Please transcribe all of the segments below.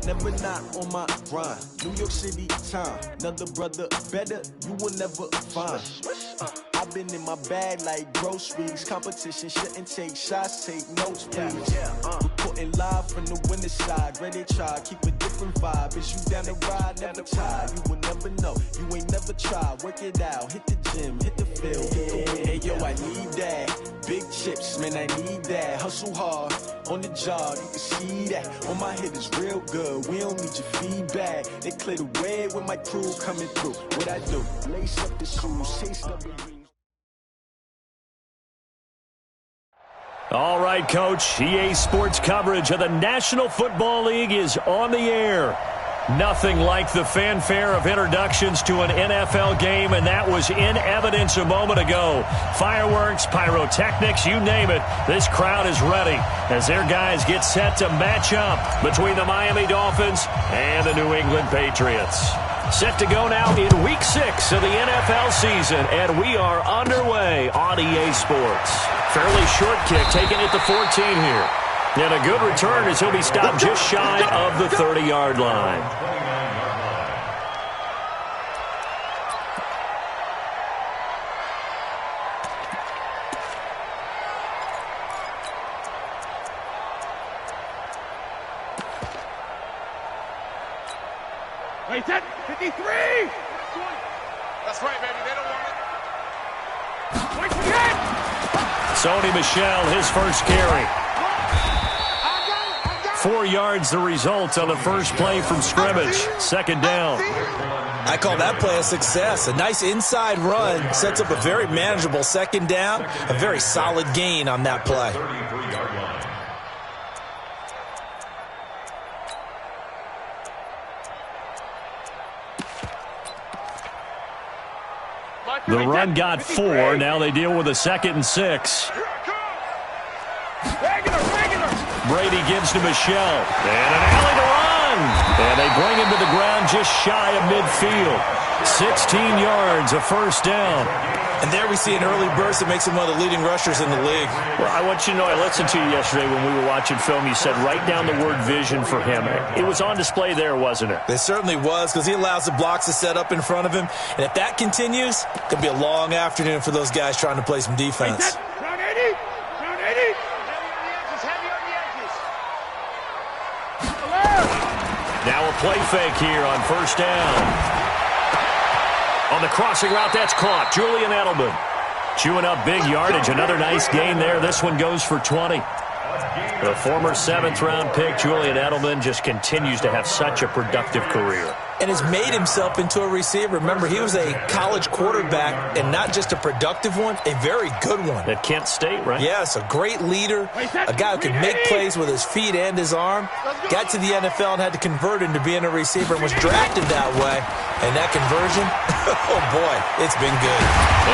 never not on my grind. New York City time, another brother better, you will never find. I've been in my bag like groceries. Competition shouldn't take shots, take notes, please. Reporting live from the winter side. Ready to try, keep a different vibe. Is you down the ride, never tired. You will never know, you ain't never tried. Work it out, hit the gym, hit the field, hit the wind. Hey yo, I need that. Big chips, man, I need that. Hustle hard, on the job, you can see that. On my head is real good, we don't need your feedback. They clear the way with my crew coming through. What I do, lace up the shoes, chase up the dreams. All right, Coach, EA Sports coverage of the National Football League is on the air. Nothing like the fanfare of introductions to an NFL game, and that was in evidence a moment ago. Fireworks, pyrotechnics, you name it. This crowd is ready as their guys get set to match up between the Miami Dolphins and the New England Patriots. Set to go now in Week 6 of the NFL season, and we are underway on EA Sports. Fairly short kick, taking it to 14 here. And a good return as he'll be stopped just shy of the 30-yard line. Wait, 10, 53! That's right, baby. They don't want it. Wait, again! Sony Michel, his first carry. 4 yards the result on the first play from scrimmage. Second down. I call that play a success. A nice inside run sets up a very manageable second down. A very solid gain on that play. The run got 4. Now they deal with a 2nd and 6. Brady gives to Michel. And an alley to run. And they bring him to the ground just shy of midfield. 16 yards, a first down. And there we see an early burst that makes him one of the leading rushers in the league. Well, I want you to know, I listened to you yesterday when we were watching film. You said write down the word vision for him. It was on display there, wasn't it? It certainly was, because he allows the blocks to set up in front of him. And if that continues, it could be a long afternoon for those guys trying to play some defense. Round 80! Round 80! Now a play fake here on first down. On the crossing route, that's caught. Julian Edelman chewing up big yardage. Another nice gain there. This one goes for 20. The former 7th-round pick, Julian Edelman, just continues to have such a productive career. And has made himself into a receiver. Remember, he was a college quarterback, and not just a productive one, a very good one. At Kent State, right? Yes, a great leader, a guy who can make plays with his feet and his arm. Got to the NFL and had to convert into being a receiver and was drafted that way. And that conversion, oh boy, it's been good.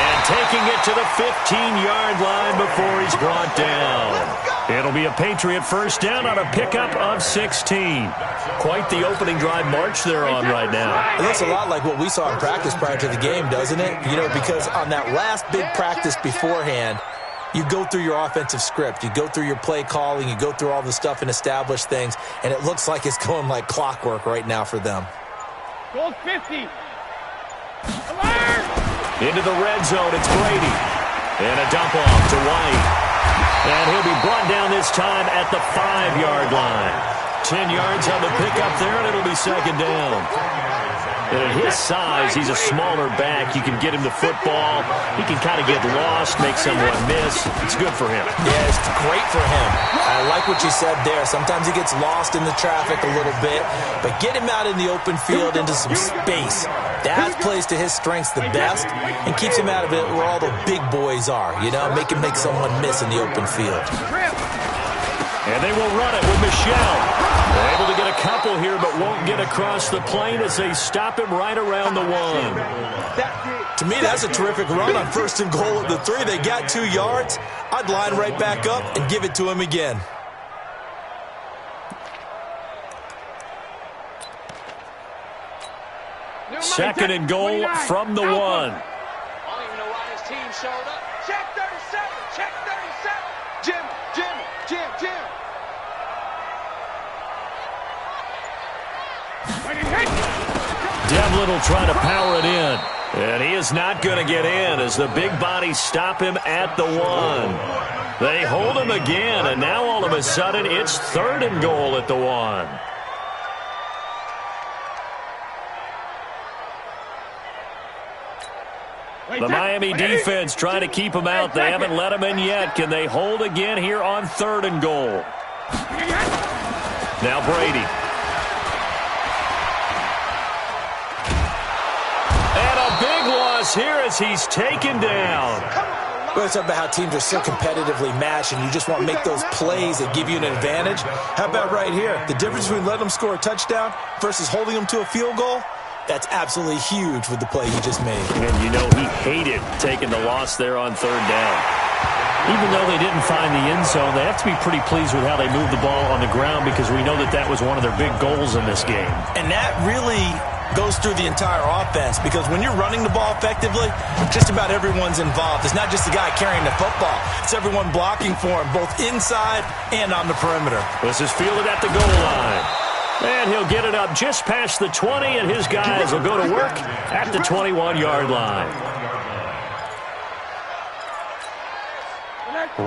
And taking it to the 15-yard line before he's brought down. It'll be a Patriot first down on a pickup of 16. Quite the opening drive march they're on right now. It looks a lot like what we saw in practice prior to the game, doesn't it? You know, because on that last big practice beforehand, you go through your offensive script. You go through your play calling. You go through all the stuff and establish things. And it looks like it's going like clockwork right now for them. Goal 50. Alert! Into the red zone, it's Brady. And a dump off to White. And he'll be brought down this time at the 5-yard line. 10 yards on the pickup there, and it'll be second down. And at his size, he's a smaller back. You can get him the football. He can kind of get lost, make someone miss. It's good for him. Yeah, it's great for him. I like what you said there. Sometimes he gets lost in the traffic a little bit, but get him out in the open field into some space. That plays to his strengths the best and keeps him out of it where all the big boys are. You know, make him make someone miss in the open field. And they will run it with Michel. They're able to get a couple here, but won't get across the plane as they stop him right around the 1. To me, that's a terrific run on 1st and goal at the 3. They got 2 yards. I'd line right back up and give it to him again. Second and goal from the 1. I don't even know why this team showed up. Check 37. Check 37. Jim. Devlin will try to power it in. And he is not going to get in as the big bodies stop him at the 1. They hold him again, and now all of a sudden it's 3rd and goal at the 1. The Miami defense trying to keep him out. They haven't let him in yet. Can they hold again here on 3rd and goal? Now Brady. And a big loss here as he's taken down. Well, it's about how teams are so competitively matched, and you just want to make those plays that give you an advantage. How about right here? The difference between letting them score a touchdown versus holding them to a field goal? That's absolutely huge with the play he just made. And you know he hated taking the loss there on 3rd down. Even though they didn't find the end zone, they have to be pretty pleased with how they moved the ball on the ground because we know that that was one of their big goals in this game. And that really goes through the entire offense because when you're running the ball effectively, just about everyone's involved. It's not just the guy carrying the football. It's everyone blocking for him, both inside and on the perimeter. This is fielded at the goal line. And he'll get it up just past the 20, and his guys will go to work at the 21-yard line.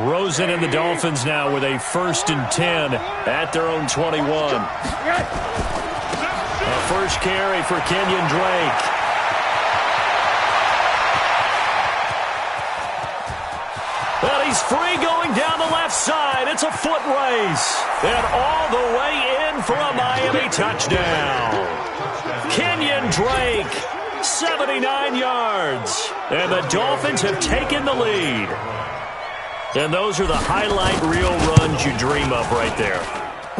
Rosen and the Dolphins now with a 1st and 10 at their own 21. A first carry for Kenyon Drake. Well, he's free going down the left side. It's a foot race. And all the way in for a Miami touchdown. Kenyon Drake, 79 yards. And the Dolphins have taken the lead. And those are the highlight reel runs you dream of right there.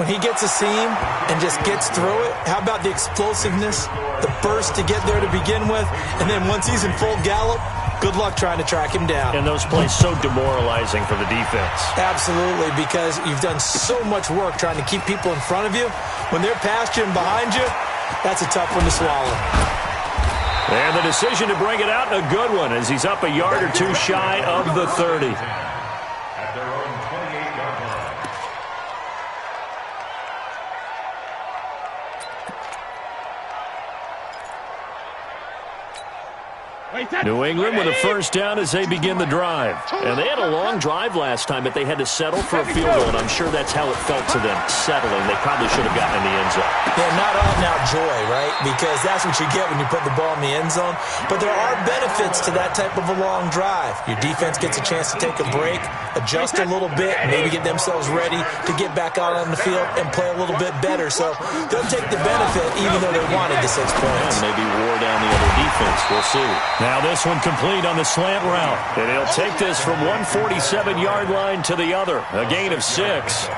When he gets a seam and just gets through it, how about the explosiveness, the burst to get there to begin with, and then once he's in full gallop, good luck trying to track him down. And those plays so demoralizing for the defense. Absolutely, because you've done so much work trying to keep people in front of you. When they're past you and behind you, that's a tough one to swallow. And the decision to bring it out, a good one, as he's up a yard or two shy of the 30. New England with a first down as they begin the drive. And they had a long drive last time, but they had to settle for a field goal, and I'm sure that's how it felt to them, settling. They probably should have gotten in the end zone. Yeah, not out-and-out joy, right? Because that's what you get when you put the ball in the end zone. But there are benefits to that type of a long drive. Your defense gets a chance to take a break, adjust a little bit, maybe get themselves ready to get back out on the field and play a little bit better. So they'll take the benefit even though they wanted the 6 points. And maybe wore down the other defense. We'll see. Now this one complete on the slant route. And he'll take this from 147-yard line to the other. A gain of 6.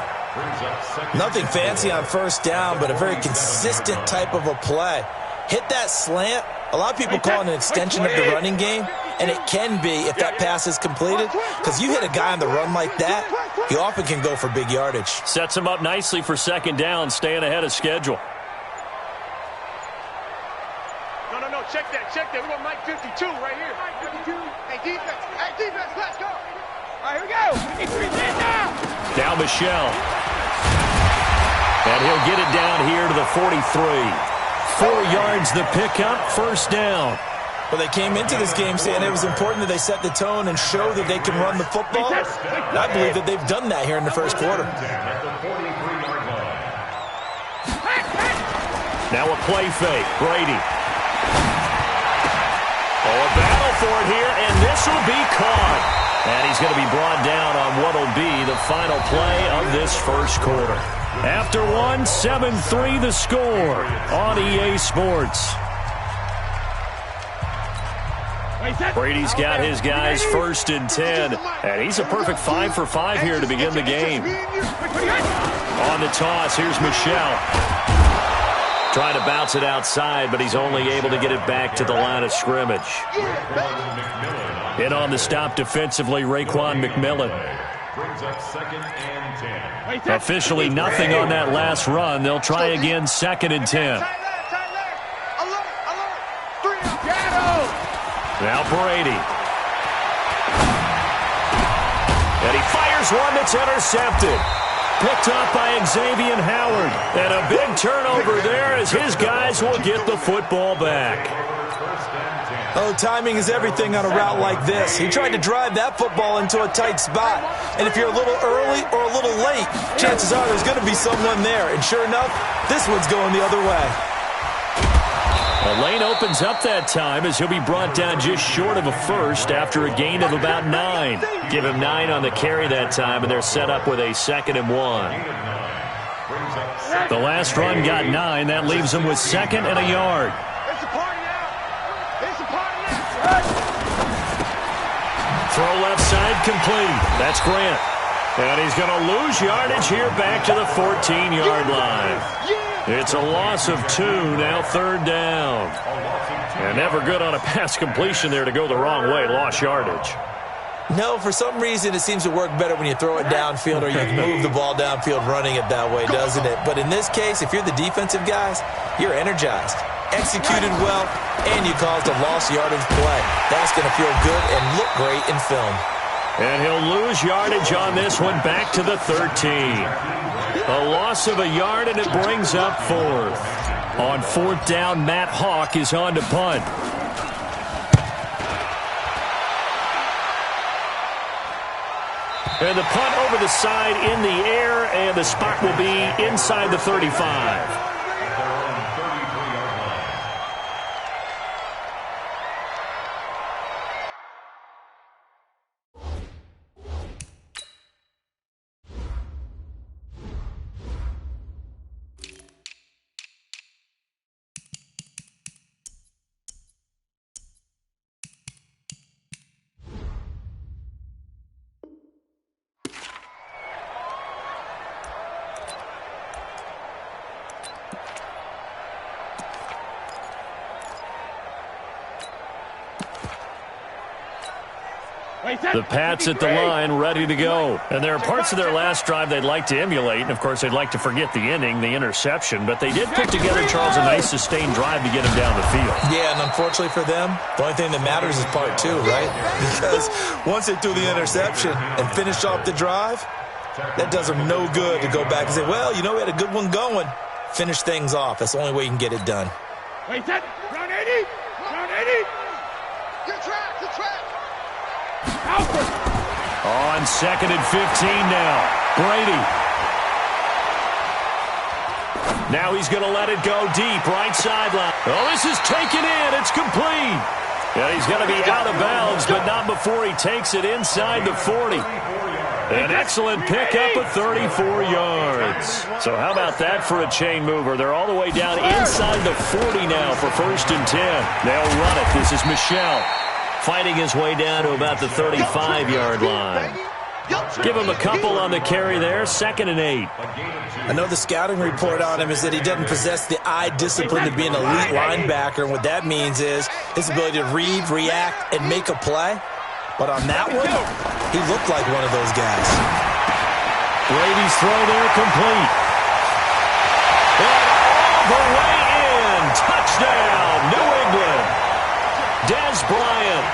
Nothing fancy on first down, but a very consistent type of a play. Hit that slant. A lot of people call it an extension of the running game, and it can be if that pass is completed, because you hit a guy on the run like that, he often can go for big yardage. Sets him up nicely for second down, staying ahead of schedule. No, check that. We want Mike 52 right here. Mike 52. Hey, defense, let's go. All right, here we go. We need 3 men now. Now Michelle. And he'll get it down here to the 43. 4 yards the pickup, first down. Well, they came into this game saying it was important that they set the tone and show that they can run the football. And I believe that they've done that here in the first quarter. Now a play fake. Brady. Oh, a battle for it here, and this will be caught. And he's going to be brought down on what will be the final play of this first quarter. After 1, 7-3 the score on EA Sports. Brady's got his guys 1st and 10, and he's a perfect 5 for 5 here to begin the game. On the toss, here's Michelle. Trying to bounce it outside, but he's only able to get it back to the line of scrimmage. In on the stop defensively, Raekwon McMillan. Officially nothing on that last run. They'll try again, 2nd and 10. Now Brady. And he fires one that's intercepted. picked up by Xavier Howard. And a big turnover there as his guys will get the football back. Oh, timing is everything on a route like this. He tried to drive that football into a tight spot. And if you're a little early or a little late, chances are there's going to be someone there. And sure enough, this one's going the other way. A lane opens up that time as he'll be brought down just short of a first after a gain of about 9. Give him 9 on the carry that time, and they're set up with a 2nd and 1. The last run got 9. That leaves him with 2nd and a yard. Throw left side complete. That's Grant. And he's going to lose yardage here back to the 14-yard line. It's a loss of 2, now 3rd down. And never good on a pass completion there to go the wrong way. Lost yardage. No, for some reason it seems to work better when you throw it downfield or you move the ball downfield running it that way, doesn't it? But in this case, if you're the defensive guys, you're energized. Executed well, and you caused a lost yardage play. That's going to feel good and look great in film. And he'll lose yardage on this one back to the 13. A loss of a yard, and it brings up 4th. On 4th down, Matt Hawk is on to punt. And the punt over the side in the air, and the spot will be inside the 35. The Pats at the line, ready to go. And there are parts of their last drive they'd like to emulate, and, of course, they'd like to forget the inning, the interception. But they did put together, Charles, a nice sustained drive to get him down the field. Yeah, and unfortunately for them, the only thing that matters is part 2, right? Because once they threw the interception and finished off the drive, that does them no good to go back and say, well, you know, we had a good one going. Finish things off. That's the only way you can get it done. Wait, set. Round 80. Round 80. Good track. Good track. On 2nd and 15 now. Brady. Now he's going to let it go deep, right sideline. Oh, this is taken in. It's complete. And he's going to be out of bounds, but not before he takes it inside the 40. An excellent pickup of 34 yards. So how about that for a chain mover? They're all the way down inside the 40 now for 1st and 10. They'll run it. This is Michel. Fighting his way down to about the 35-yard line. Give him a couple on the carry there, 2nd and 8. I know the scouting report on him is that he doesn't possess the eye discipline to be an elite linebacker, and what that means is his ability to read, react, and make a play. But on that one, he looked like one of those guys. Brady's throw there complete. And all the way in. Touchdown, New England. Des Bryant,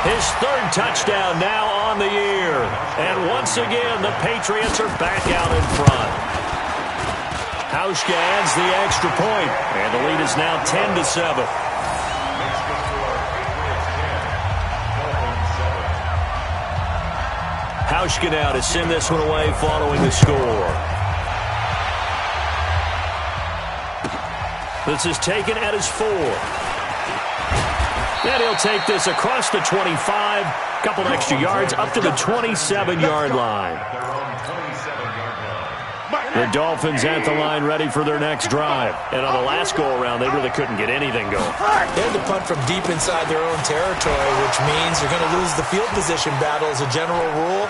his 3rd touchdown now on the year. And once again, the Patriots are back out in front. Hauschka adds the extra point, and the lead is now 10-7. Hauschka now to send this one away following the score. This is taken at his 4. And he'll take this across the 25, couple extra yards, up to the 27-yard line. The Dolphins at the line ready for their next drive. And on the last go-around, they really couldn't get anything going. They had to punt from deep inside their own territory, which means you're going to lose the field position battle as a general rule.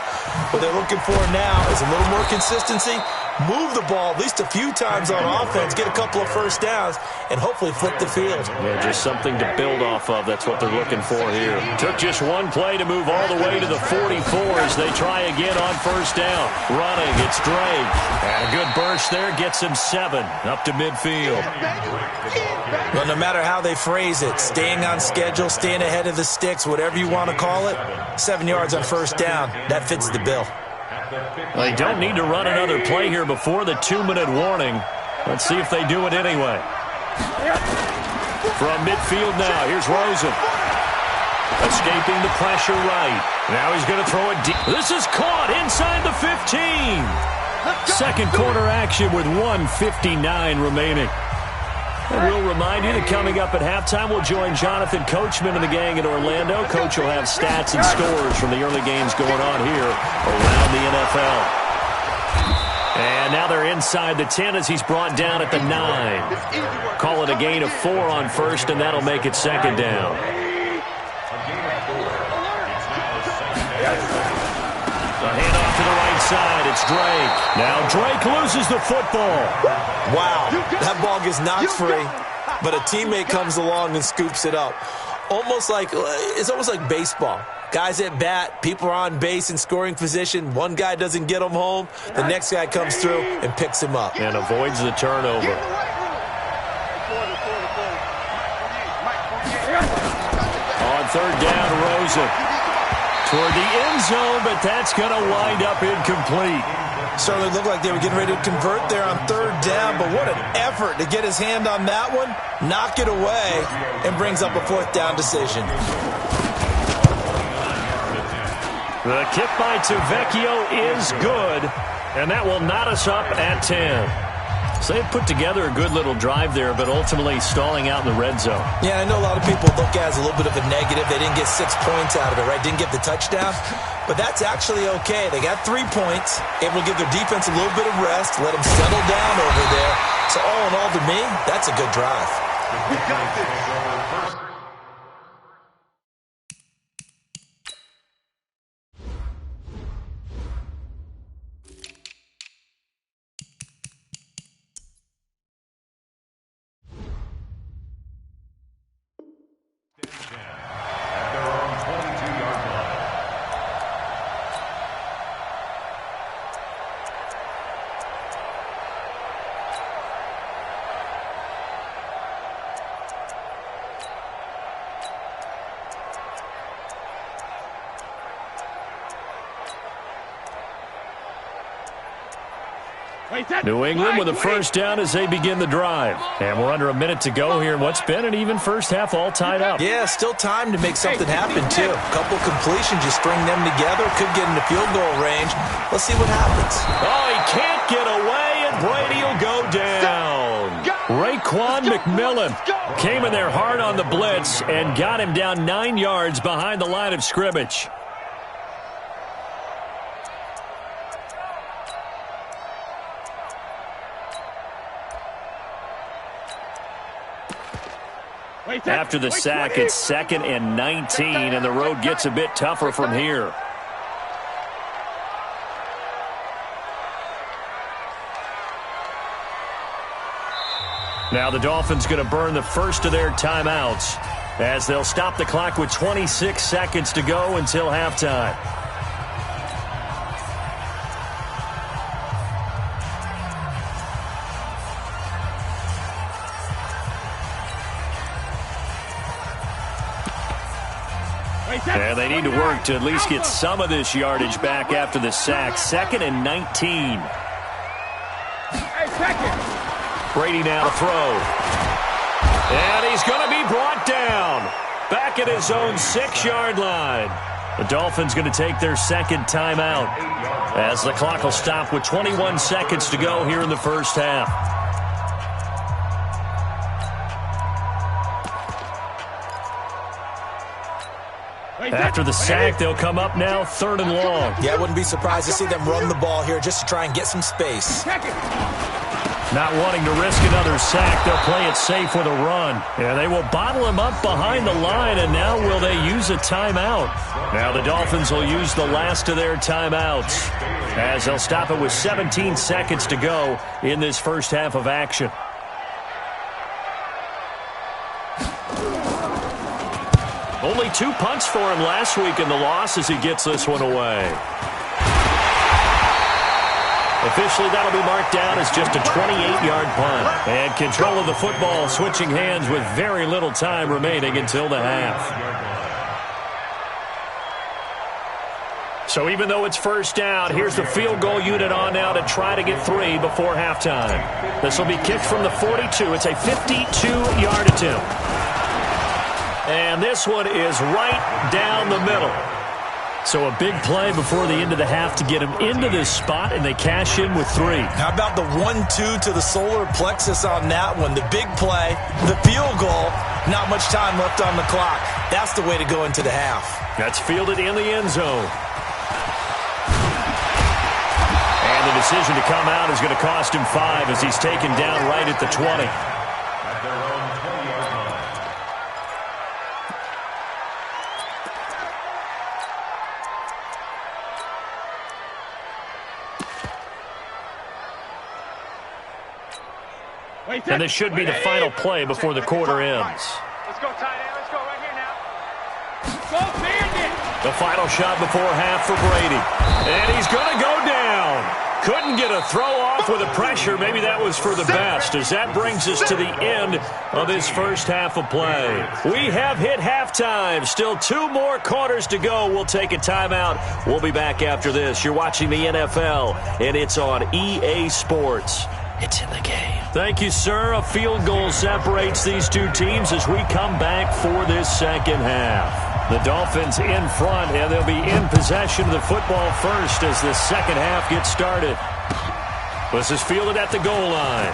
What they're looking for now is a little more consistency, move the ball at least a few times on offense, get a couple of first downs, and hopefully flip the field. Yeah, just something to build off of. That's what they're looking for here. Took just one play to move all the way to the 44 as they try again on 1st down. Running, it's Drake. And a good burst there gets him 7 up to midfield. Well, no matter how they phrase it, staying on schedule, staying ahead of the sticks, whatever you want to call it, 7 yards on 1st down, that fits the bill. They don't need to run another play here before the 2-minute warning. Let's see if they do it anyway. From midfield now, here's Rosen. Escaping the pressure right. Now he's going to throw it deep. This is caught inside the 15. Second quarter action with 1:59 remaining. And we'll remind you that coming up at halftime, we'll join Jonathan Coachman and the gang in Orlando. Coach will have stats and scores from the early games going on here around the NFL. And now they're inside the 10 as he's brought down at the 9. Call it a gain of 4 on first, and that'll make it second down. The handoff to the right side. It's Drake. Now Drake loses the football. Wow, that ball gets knocked free, but a teammate comes along and scoops it up. It's almost like baseball. Guys at bat, people are on base in scoring position. One guy doesn't get him home. The next guy comes through and picks him up. And avoids the turnover. On third down, Rosen. Toward the end zone, but that's going to wind up incomplete. Certainly looked like they were getting ready to convert there on third down, but what an effort to get his hand on that one, knock it away, and brings up a fourth down decision. The kick by Tavecchio is good, and that will knot us up at 10. So they put together a good little drive there, but ultimately stalling out in the red zone. Yeah, I know a lot of people look at it as a little bit of a negative. They didn't get 6 points out of it, right? Didn't get the touchdown. But that's actually okay. They got 3 points, able to give their defense a little bit of rest, let them settle down over there. So all in all, to me, that's a good drive. We got this. New England with a first down as they begin the drive. And we're under a minute to go here in what's been an even first half, all tied up. Yeah, still time to make something happen, too. A couple completions, you string them together, could get into field goal range. Let's see what happens. Oh, he can't get away, and Brady will go down. Raekwon McMillan came in there hard on the blitz and got him down 9 yards behind the line of scrimmage. After the sack, it's 2nd and 19, and the road gets a bit tougher from here. Now the Dolphins going to burn the first of their timeouts as they'll stop the clock with 26 seconds to go until halftime. And they need to work to at least get some of this yardage back after the sack. 2nd and 19. Brady now to throw. And he's going to be brought down. Back at his own 6-yard line. The Dolphins going to take their second timeout as the clock will stop with 21 seconds to go here in the first half. After the sack, they'll come up now 3rd and long. Yeah, I wouldn't be surprised to see them run the ball here just to try and get some space. Not wanting to risk another sack, they'll play it safe with a run. And they will bottle him up behind the line, and now will they use a timeout? Now the Dolphins will use the last of their timeouts as they'll stop it with 17 seconds to go in this first half of action. Only 2 punts for him last week in the loss as he gets this one away. Officially, that'll be marked down as just a 28-yard punt. And control of the football switching hands with very little time remaining until the half. So even though it's first down, here's the field goal unit on now to try to get 3 before halftime. This will be kicked from the 42. It's a 52-yard attempt. And this one is right down the middle. So a big play before the end of the half to get him into this spot, and they cash in with 3. How about the 1-2 to the solar plexus on that one? The big play, the field goal, not much time left on the clock. That's the way to go into the half. That's fielded in the end zone. And the decision to come out is going to cost him 5 as he's taken down right at the 20. And this should be the final play before the quarter ends. Let's go, tight end. Let's go right here now. Go, Bandit! The final shot before half for Brady. And he's going to go down. Couldn't get a throw off with the pressure. Maybe that was for the best, as that brings us to the end of this first half of play. We have hit halftime. Still 2 more quarters to go. We'll take a timeout. We'll be back after this. You're watching the NFL, and it's on EA Sports. It's in the game. Thank you, sir. A field goal separates these two teams as we come back for this second half. The Dolphins in front, and they'll be in possession of the football first as the second half gets started. This is fielded at the goal line.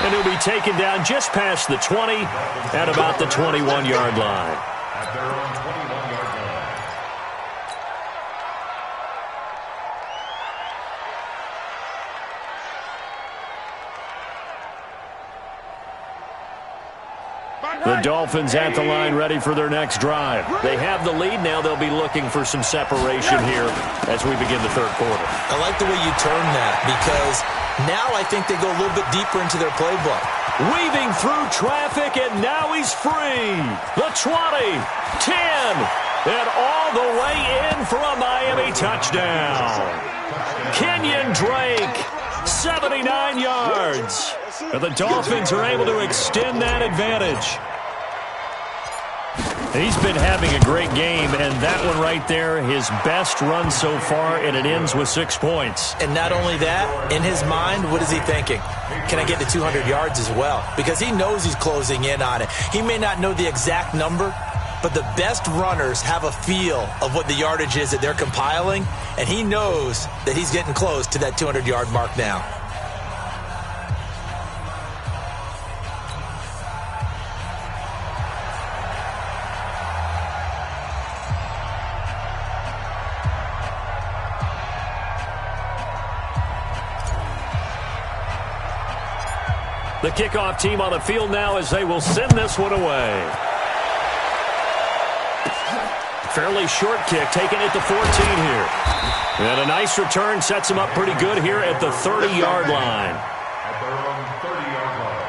And he'll be taken down just past the 20 at about the 21-yard line. At their own 21-yard line. The Dolphins at the line ready for their next drive. They have the lead. Now they'll be looking for some separation here as we begin the third quarter. I like the way you turn that because now I think they go a little bit deeper into their playbook. Weaving through traffic, and now he's free. The 20, 10, and all the way in for a Miami touchdown. Kenyon Drake, 79 yards. And the Dolphins are able to extend that advantage. He's been having a great game, and that one right there, his best run so far, and it ends with 6 points. And not only that, in his mind, what is he thinking? Can I get to 200 yards as well? Because he knows he's closing in on it. He may not know the exact number, but the best runners have a feel of what the yardage is that they're compiling, and he knows that he's getting close to that 200-yard mark now. The kickoff team on the field now as they will send this one away. Fairly short kick, taken at the 14 here. And a nice return sets him up pretty good here at the 30-yard line. At their own 30-yard line.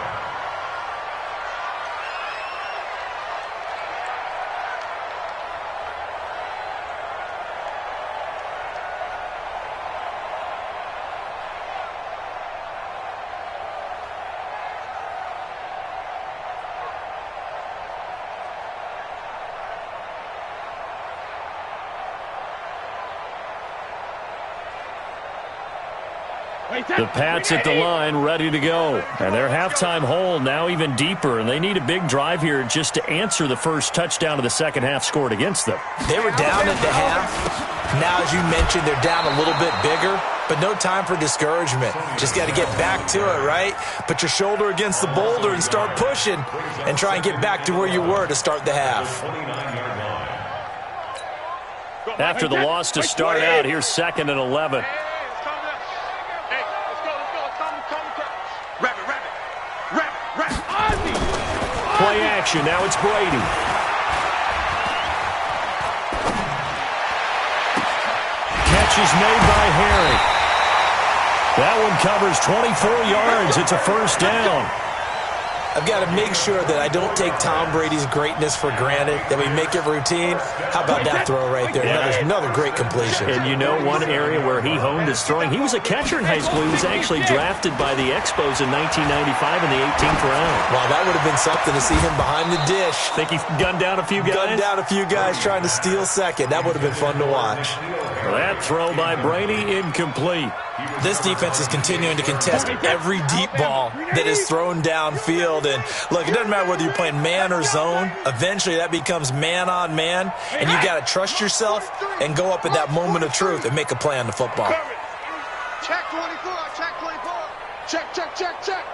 The Pats at the line ready to go. And their halftime hole now even deeper, and they need a big drive here just to answer the first touchdown of the second half scored against them. They were down at the half. Now, as you mentioned, they're down a little bit bigger, but no time for discouragement. Just got to get back to it, right? Put your shoulder against the boulder and start pushing and try and get back to where you were to start the half. After the loss to start out, here's 2nd and 11. Play action. Now it's Brady. Catch is made by Harry. That one covers 24 yards. It's a first down. I've got to make sure that I don't take Tom Brady's greatness for granted, that we make it routine. How about that throw right there? Another great completion. And you know one area where he honed his throwing? He was a catcher in high school. He was actually drafted by the Expos in 1995 in the 18th round. Wow, that would have been something to see him behind the dish. Think he gunned down a few guys? Gunned down a few guys trying to steal second. That would have been fun to watch. That throw by Brady, incomplete. This defense is continuing to contest every deep ball that is thrown downfield. And look, it doesn't matter whether you're playing man or zone. Eventually that becomes man on man. And you got to trust yourself and go up at that moment of truth and make a play on the football. Check 24, check 24. Check, check, check, check.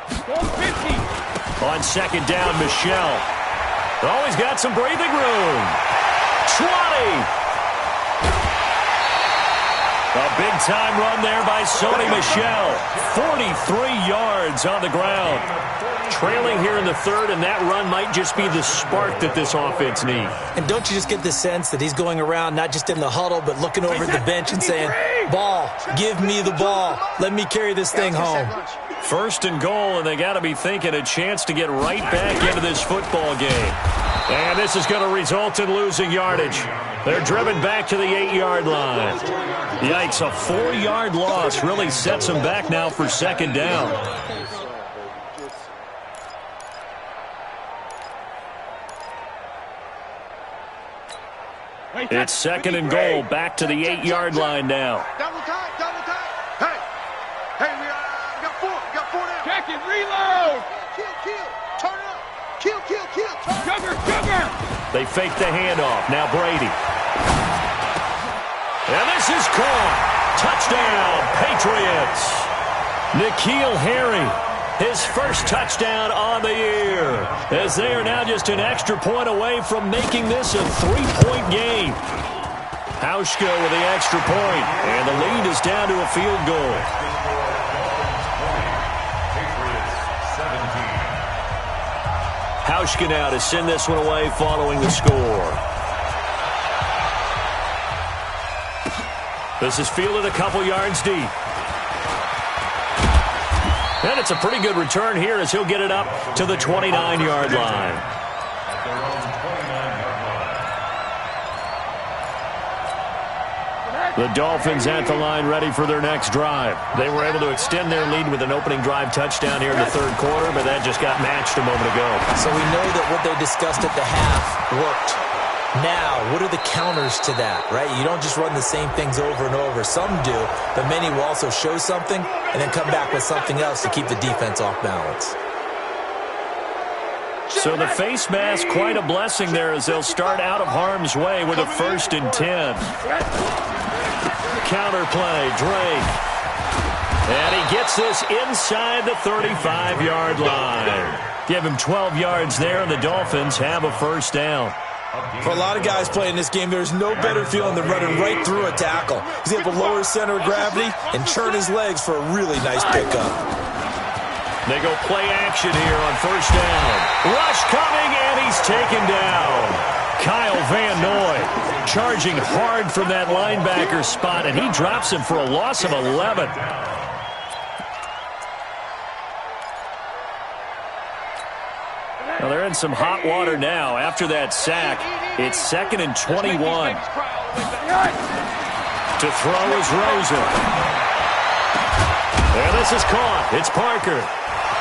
50. On second down, Michelle. Always got some breathing room. 20. A big-time run there by Sony Michel. 43 yards on the ground. Trailing here in the third, and that run might just be the spark that this offense needs. And don't you just get the sense that he's going around not just in the huddle, but looking over at the bench and saying, ball, give me the ball. Let me carry this thing home. First and goal, and they got to be thinking a chance to get right back into this football game. And this is going to result in losing yardage. They're driven back to the 8-yard line. Yikes, a 4-yard loss really sets them back now for second down. It's second and goal, back to the 8-yard line now. Double time, double time. Hey, we got four now. Check it, reload. Kill, turn it up. Kill, sugar. They fake the handoff. Now Brady. And this is caught. Touchdown, Patriots. N'Keal Harry, his first touchdown on the year, as they are now just an extra point away from making this a 3-point game. Hauschka with the extra point, and the lead is down to a field goal. Hauschka now to send this one away following the score. This is fielded a couple yards deep. And it's a pretty good return here as he'll get it up to the 29-yard line. The Dolphins at the line ready for their next drive. They were able to extend their lead with an opening drive touchdown here in the third quarter, but that just got matched a moment ago. So we know that what they discussed at the half worked. Now, what are the counters to that, right? You don't just run the same things over and over. Some do, but many will also show something and then come back with something else to keep the defense off balance. So the face mask, quite a blessing there as they'll start out of harm's way with a 1st and 10. Counter play, Drake. And he gets this inside the 35-yard line. Give him 12 yards there, and the Dolphins have a first down. For a lot of guys playing this game, there's no better feeling than running right through a tackle. He's able to lower his center of gravity and churn his legs for a really nice pickup. They go play action here on first down. Rush coming, and he's taken down. Kyle Van Noy charging hard from that linebacker spot, and he drops him for a loss of 11. Well, they're in some hot water now. After that sack, it's 2nd and 21. To throw is Rosen. And this is caught. It's Parker.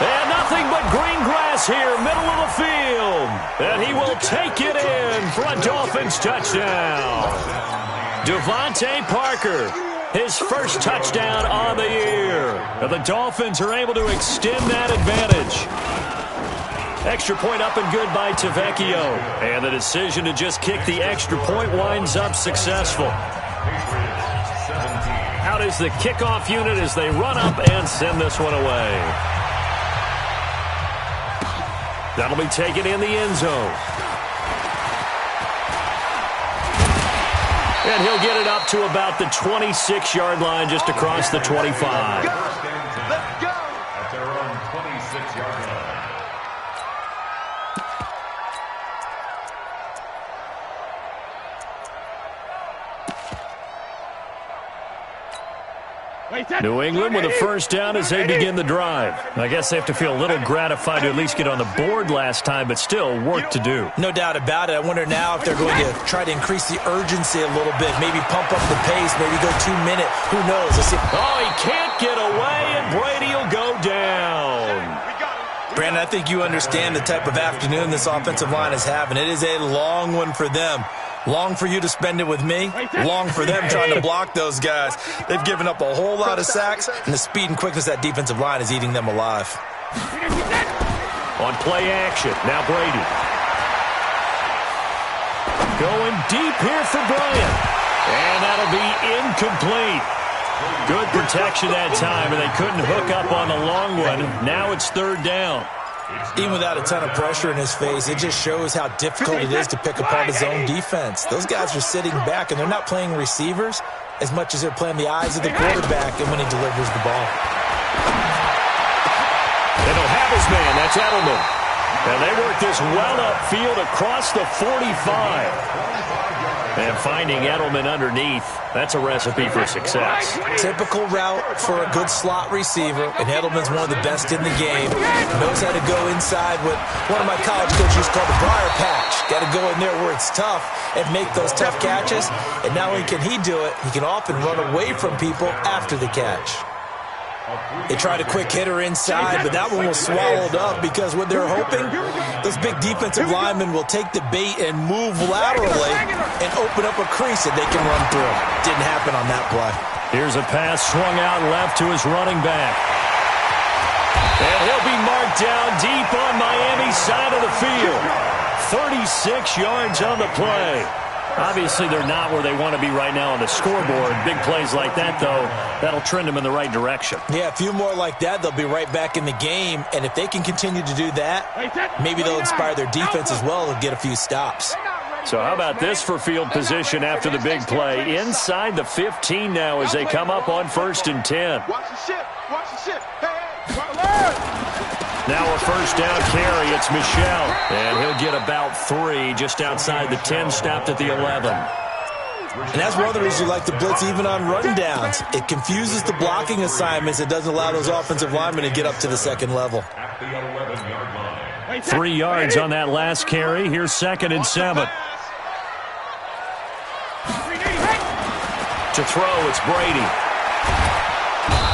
And nothing but green grass here, middle of the field. And he will take it in for a Dolphins touchdown. Devontae Parker, his first touchdown on the year. And the Dolphins are able to extend that advantage. Extra point up and good by Tavecchio. And the decision to just kick the extra point winds up successful. Out is the kickoff unit as they run up and send this one away. That'll be taken in the end zone. And he'll get it up to about the 26-yard line just across the 25. Let's go. At their own 26-yard line. New England with a first down as they begin the drive. I guess they have to feel a little gratified to at least get on the board last time, but still work to do. No doubt about it. I wonder now if they're going to try to increase the urgency a little bit, maybe pump up the pace, maybe go 2 minute. Who knows? Let's see. Oh, he can't get away, and Brady will go down. Brandon, I think you understand the type of afternoon this offensive line is having. It is a long one for them. Long for you to spend it with me. Long for them trying to block those guys. They've given up a whole lot of sacks, and the speed and quickness of that defensive line is eating them alive. On play action, now Brady. Going deep here for Bryant. And that'll be incomplete. Good protection that time, and they couldn't hook up on the long one. Now it's third down. Even without a ton of pressure in his face, it just shows how difficult it is to pick apart his own defense. Those guys are sitting back, and they're not playing receivers as much as they're playing the eyes of the quarterback and when he delivers the ball. They don't have his man. That's Edelman. And they work this well upfield across the 45. And finding Edelman underneath, that's a recipe for success. Typical route for a good slot receiver, and Edelman's one of the best in the game. Knows how to go inside what one of my college coaches called the briar patch. Got to go in there where it's tough and make those tough catches. And not only can he do it, he can often run away from people after the catch. They tried a quick hitter inside, but that one was swallowed up because what they're hoping, those big defensive linemen will take the bait and move laterally and open up a crease that they can run through. Didn't happen on that play. Here's a pass swung out left to his running back. And he'll be marked down deep on Miami's side of the field. 36 yards on the play. Obviously, they're not where they want to be right now on the scoreboard. Big plays like that, though, that'll trend them in the right direction. Yeah, a few more like that, they'll be right back in the game. And if they can continue to do that, maybe they'll inspire their defense as well and get a few stops. So how about this for field position after the big play? Inside the 15 now as they come up on 1st and 10. Watch the ship. Watch the ship. Hey, now a first down carry. It's Michel. And he'll get about 3 just outside the 10, stopped at the 11. And that's one of the reasons you like to blitz even on run downs. It confuses the blocking assignments. It doesn't allow those offensive linemen to get up to the second level. 3 yards on that last carry. Here's 2nd and 7. To throw, it's Brady.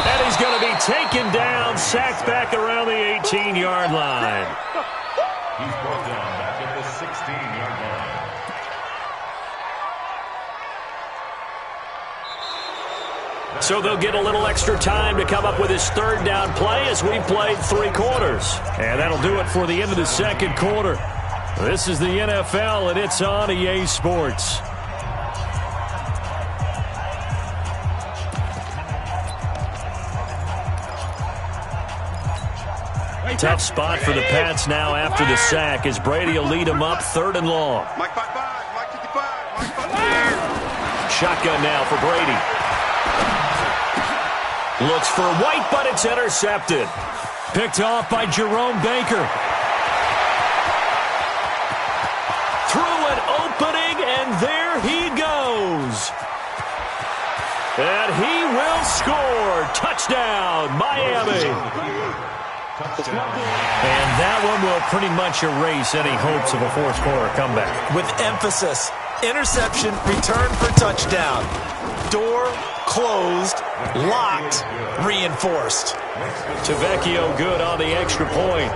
And he's going to be taken down, sacked back around the 18-yard line. He's brought down back at the 16-yard line. So they'll get a little extra time to come up with his third down play as we've played 3 quarters. And that'll do it for the end of the second quarter. This is the NFL, and it's on EA Sports. Tough spot for the Pats now after the sack as Brady will lead them up 3rd and long. Mike 55, Mike 55, Mike 55. Shotgun now for Brady. Looks for White, but it's intercepted. Picked off by Jerome Baker. Through an opening, and there he goes. And he will score. Touchdown, Miami. And that one will pretty much erase any hopes of a fourth-quarter comeback. With emphasis, interception, return for touchdown. Door closed, locked, reinforced. Tavecchio good on the extra point.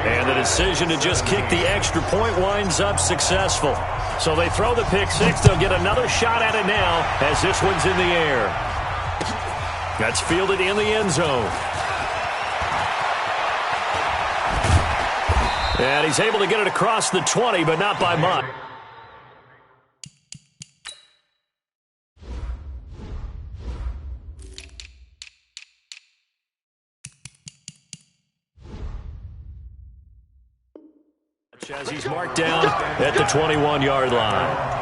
And the decision to just kick the extra point winds up successful. So they throw the pick six. They'll get another shot at it now as this one's in the air. That's fielded in the end zone. And he's able to get it across the 20, but not by much. As he's marked down at the 21-yard line.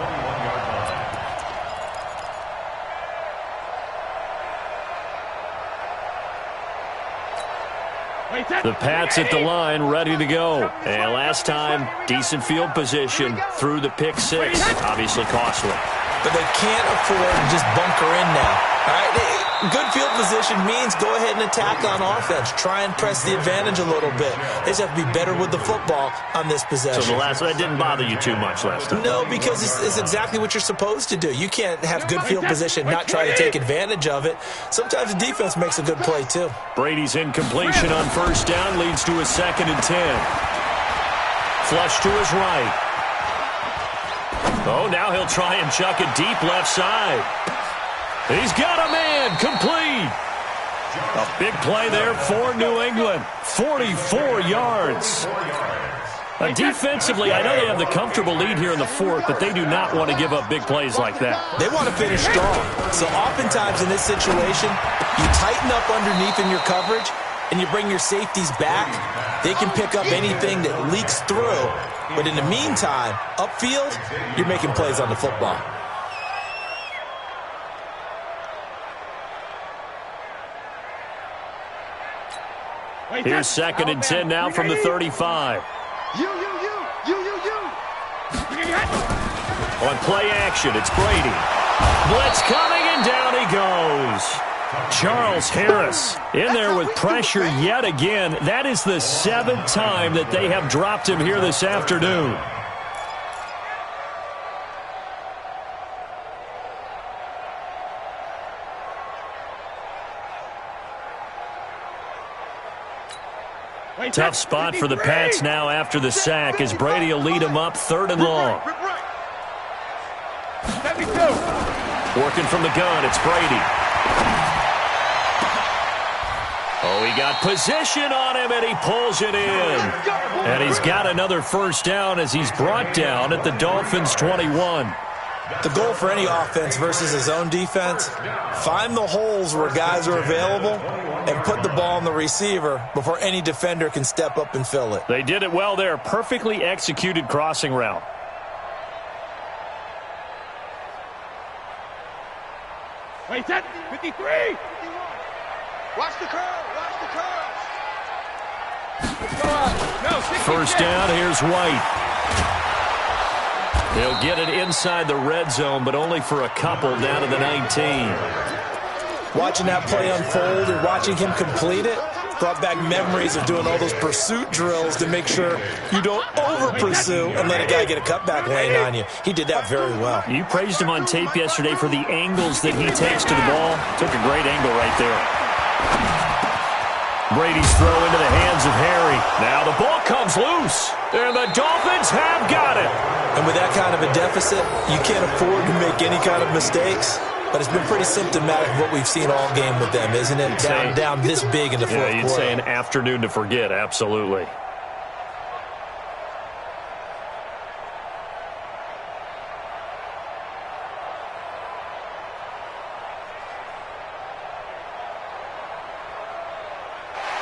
The Pats at the line, ready to go. And last time, decent field position through the pick six. Obviously costly. But they can't afford to just bunker in now. All right? Good field position means go ahead and attack on offense. Try and press the advantage a little bit. They just have to be better with the football on this possession. So that didn't bother you too much last time? No, because it's exactly what you're supposed to do. You can't have good field position, not try to take advantage of it. Sometimes the defense makes a good play, too. Brady's incompletion on first down leads to a 2nd and 10. Flush to his right. Oh, now he'll try and chuck it deep left side. He's got a man, complete. A big play there for New England. 44 yards. Defensively, I know they have the comfortable lead here in the 4th, but they do not want to give up big plays like that. They want to finish strong. So oftentimes in this situation, you tighten up underneath in your coverage, and you bring your safeties back. They can pick up anything that leaks through. But in the meantime, upfield, you're making plays on the football. Here's 2nd and 10 now from the 35. On play action, it's Brady. Blitz coming, and down he goes. Charles Harris in there with pressure yet again. That is the 7th time that they have dropped him here this afternoon. Tough spot for the Pats now after the sack as Brady will lead him up 3rd and long. Working from the gun, it's Brady. Oh, he got position on him, and he pulls it in. And he's got another first down as he's brought down at the Dolphins' 21. The goal for any offense versus his own defense, find the holes where guys are available and put the ball on the receiver before any defender can step up and fill it. They did it well there. Perfectly executed crossing route. Wait, that 53. Watch the curve. Watch the curve. First down, here's White. He'll get it inside the red zone, but only for a couple down to the 19. Watching that play unfold and watching him complete it brought back memories of doing all those pursuit drills to make sure you don't over-pursue and let a guy get a cutback lane on you. He did that very well. You praised him on tape yesterday for the angles that he takes to the ball. Took a great angle right there. Brady's throw into the hands of Harry. Now the ball comes loose, and the Dolphins have got it. And with that kind of a deficit, you can't afford to make any kind of mistakes. But it's been pretty symptomatic of what we've seen all game with them, isn't it? Down this big in the fourth quarter. Yeah, you'd say an afternoon to forget, absolutely.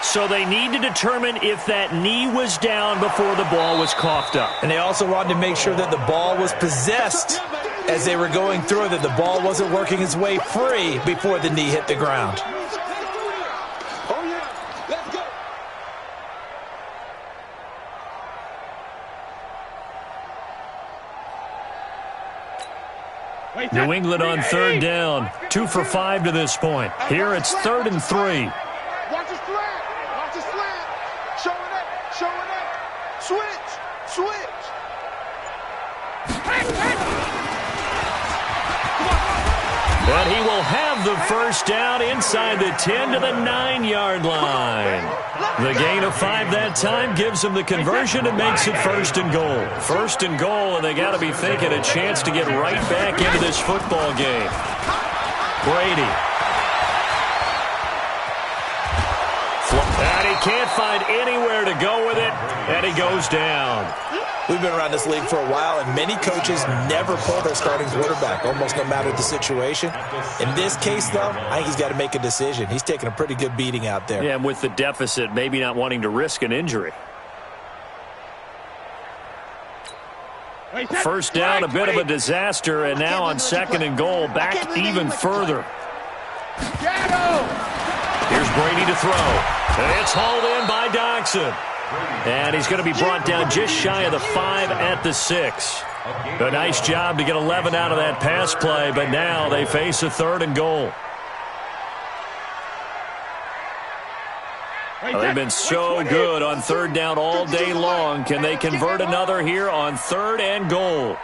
So they need to determine if that knee was down before the ball was coughed up. And they also wanted to make sure that the ball was possessed as they were going through, that the ball wasn't working its way free before the knee hit the ground. Oh, yeah. Let's go. New England on 3rd down. 2 for 5 to this point. Here it's 3rd and 3. Watch the slant. Watch the slant. Showing up. Switch. And he will have the first down inside the 10 to the 9-yard line. The gain of 5 that time gives him the conversion and makes it 1st and goal. 1st and goal, and they got to be thinking a chance to get right back into this football game. Brady. And he can't find anywhere to go with it, and he goes down. We've been around this league for a while, and many coaches never pull their starting quarterback, almost no matter the situation. In this case, though, I think he's got to make a decision. He's taking a pretty good beating out there. Yeah, and with the deficit, maybe not wanting to risk an injury. First down, a bit of a disaster, and now on 2nd and goal, back even further. Here's Brady to throw. It's hauled in by Dodson. And he's going to be brought down just shy of the 5 at the 6. A nice job to get 11 out of that pass play, but now they face a 3rd and goal. Well, they've been so good on third down all day long. Can they convert another here on 3rd and goal?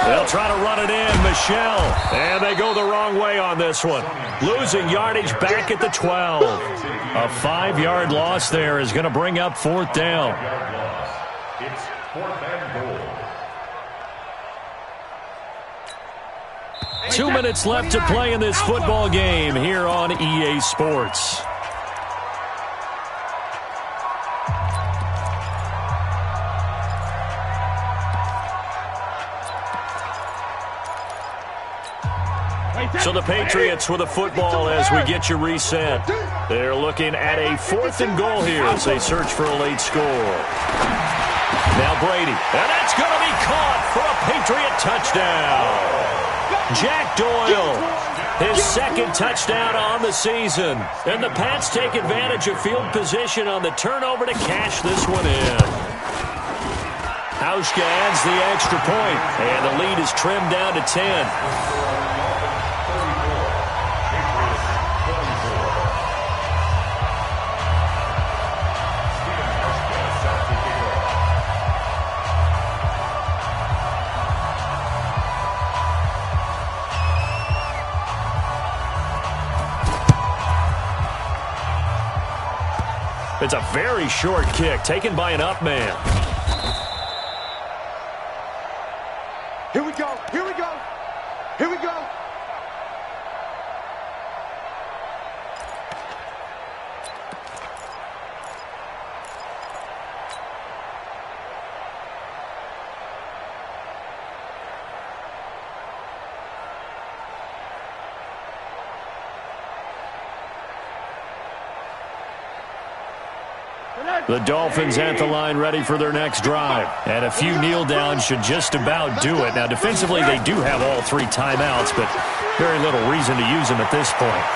They'll try to run it in. Michelle. And they go the wrong way on this one. Losing yardage back at the 12. A 5-yard loss there is going to bring up 4th down. It's 4th and goal. 2 minutes left to play in this football game here on EA Sports. So the Patriots with a football as we get you reset. They're looking at a 4th and goal here as they search for a late score. Now Brady, and that's going to be caught for a Patriot touchdown. Jack Doyle, his 2nd touchdown on the season. And the Pats take advantage of field position on the turnover to cash this one in. Hauschka adds the extra point, and the lead is trimmed down to 10. It's a very short kick taken by an up man. Here we go. Here we go. Here we go. The Dolphins at the line ready for their next drive. And a few kneel downs should just about do it. Now, defensively, they do have all 3 timeouts, but very little reason to use them at this point.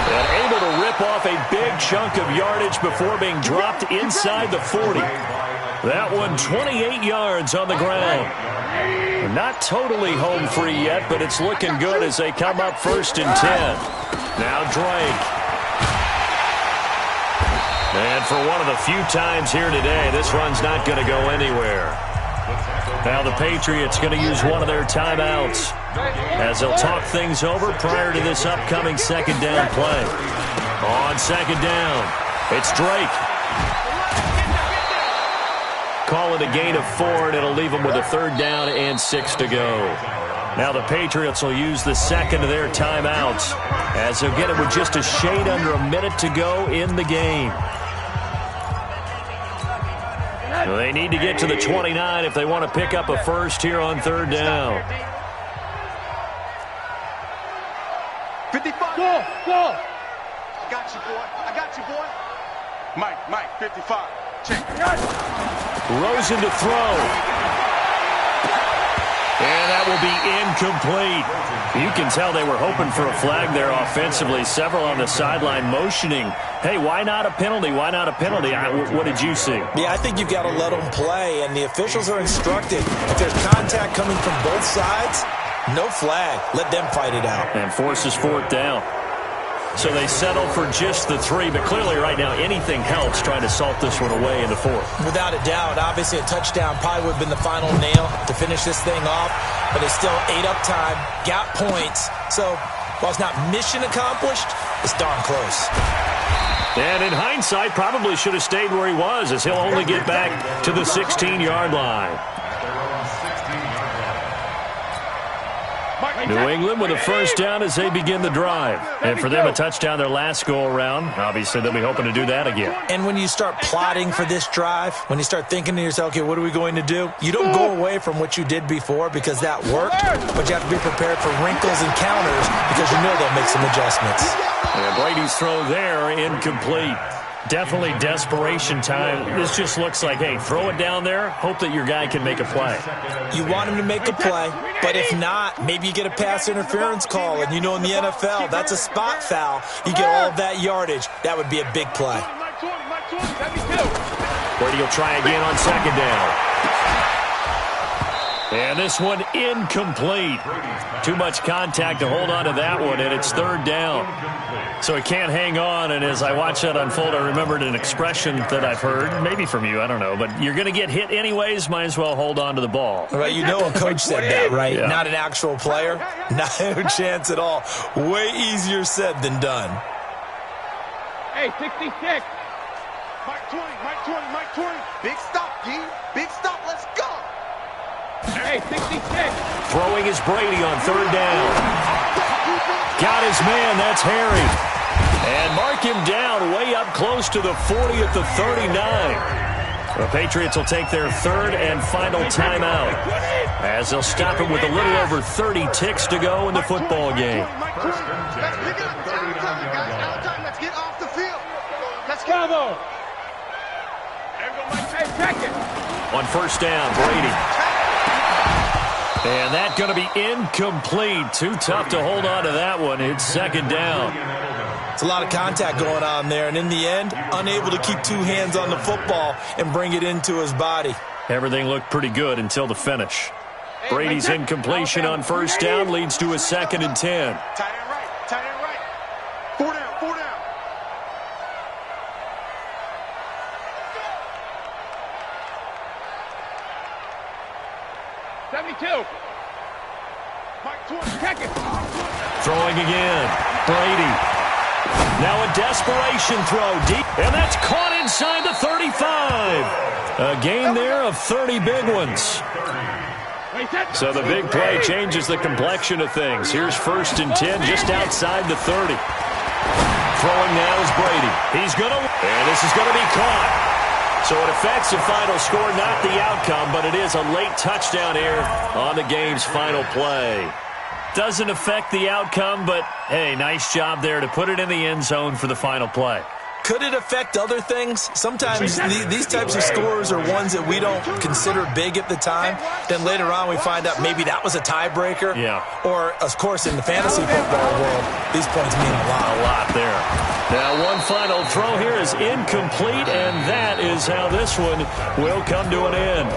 And able to rip off a big chunk of yardage before being dropped inside the 40. That one 28 yards on the ground. Not totally home free yet, but it's looking good as they come up 1st and 10. Now Drake. And for one of the few times here today, this run's not going to go anywhere. Now the Patriots going to use one of their timeouts as they'll talk things over prior to this upcoming 2nd down play. On 2nd down, it's Drake. Call it a gain of 4, and it'll leave them with a 3rd down and 6 to go. Now the Patriots will use the 2nd of their timeouts as they'll get it with just a shade under a minute to go in the game. They need to get to the 29 if they want to pick up a first here on 3rd down. 55. Go. I got you, boy. I got you, boy. Mike, 55. Check. Rosen to throw. And that will be incomplete. You can tell they were hoping for a flag there offensively. Several on the sideline motioning, hey, why not a penalty? Why not a penalty? What did you see? Yeah, I think you've got to let them play, and the officials are instructed. If there's contact coming from both sides, no flag. Let them fight it out. And forces 4th down. So they settle for just the 3, but clearly right now anything helps trying to salt this one away in the 4th. Without a doubt, obviously a touchdown probably would have been the final nail to finish this thing off, but it's still 8 up time, got points. So while it's not mission accomplished, it's darn close. And in hindsight, probably should have stayed where he was as he'll only get back to the 16-yard line. New England with a first down as they begin the drive. And for them, a touchdown their last go-around. Obviously, they'll be hoping to do that again. And when you start plotting for this drive, when you start thinking to yourself, okay, what are we going to do? You don't go away from what you did before because that worked, but you have to be prepared for wrinkles and counters because you know they'll make some adjustments. And Brady's throw there, incomplete. Definitely desperation time. This just looks like, hey, throw it down there, hope that your guy can make a play. You want him to make a play, but if not, maybe you get a pass interference call, and you know in the NFL, that's a spot foul. You get all of that yardage. That would be a big play. Brady will try again on 2nd down. And this one incomplete. Too much contact to hold on to that one, and it's third down. So he can't hang on, and as I watch that unfold, I remembered an expression that I've heard, maybe from you, I don't know, but you're going to get hit anyways, might as well hold on to the ball. Right, you know a coach said that, right? Yeah. Not an actual player. No chance at all. Way easier said than done. Hey, 66. Mike 20, Mike 20, Mike 20. Big stop, D. Big stop, let's go. Hey, 66. Throwing is Brady on third down. Got his man, that's Harry. And mark him down way up close to the 40 at the 39. The Patriots will take their third and final timeout, as they'll stop it with a little over 30 ticks to go in the football game. Let's get off the field. Let's go, though. Hey, check it. On first down, Brady. And that's going to be incomplete. Too tough to hold on to that one. It's second down. It's a lot of contact going on there, and in the end, unable to keep two hands on the football and bring it into his body. Everything looked pretty good until the finish. Brady's incompletion on first down leads to a 2nd and 10. Tight end right, tight end right. 4 down, 4 down. Mike 20, check it. Throwing again. Brady. Now a desperation throw deep, and that's caught inside the 35. A gain there of 30 big ones. So the big play changes the complexion of things. Here's 1st and 10 just outside the 30. Throwing now is Brady. He's going to, and this is going to be caught. So it affects the final score, not the outcome, but it is a late touchdown here on the game's final play. Doesn't affect the outcome, but, hey, nice job there to put it in the end zone for the final play. Could it affect other things? Sometimes these types of scores are ones that we don't consider big at the time. Then later on we find out maybe that was a tiebreaker. Yeah. Or, of course, in the fantasy football world, these points mean a lot. A lot there. Now one final throw here is incomplete, and that is how this one will come to an end.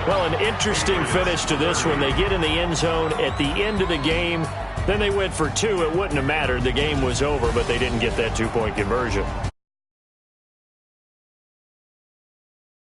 Well, an interesting finish to this one. They get in the end zone at the end of the game. Then they went for 2. It wouldn't have mattered. The game was over, but they didn't get that 2-point conversion.